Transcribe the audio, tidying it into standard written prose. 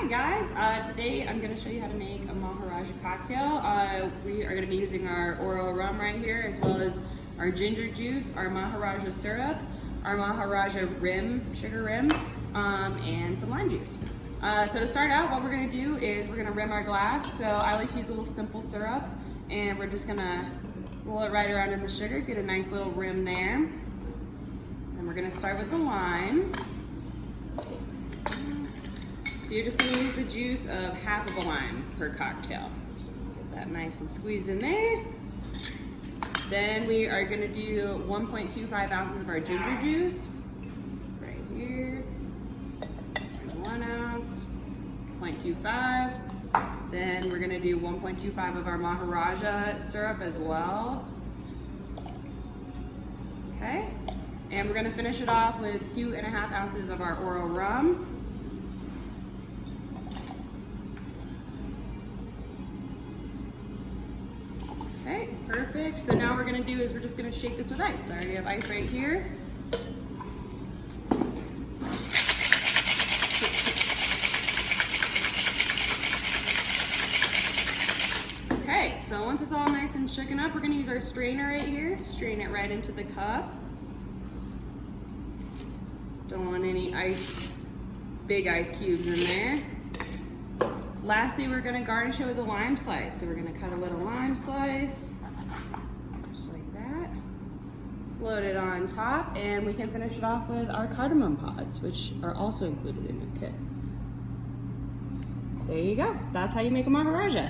Hi guys, today I'm going to show you how to make a Maharaja cocktail. We are going to be using our Oro rum right here, as well as our ginger juice, our Maharaja syrup, our Maharaja rim, sugar rim, and some lime juice. So to start out, what we're going to do is we're going to rim our glass. So I like to use a little simple syrup, and we're just going to roll it right around in the sugar, get a nice little rim there. And we're going to start with the lime. So you're just going to use the juice of half of a lime per cocktail. So get that nice and squeezed in there. Then we are going to do 1.25 ounces of our ginger juice. Right here. 1 ounce. 0.25. Then we're going to do 1.25 of our Maharaja syrup as well. Okay. And we're going to finish it off with 2.5 ounces of our Oro rum. Okay, perfect. So now what we're gonna do is we're just gonna shake this with ice. So I already have ice right here. Okay, so once it's all nice and shaken up, we're gonna use our strainer right here. Strain it right into the cup. Don't want any big ice cubes in there. Lastly, we're going to garnish it with a lime slice. So we're going to cut a little lime slice, just like that. Float it on top, and we can finish it off with our cardamom pods, which are also included in your kit. There you go. That's how you make a Maharaja.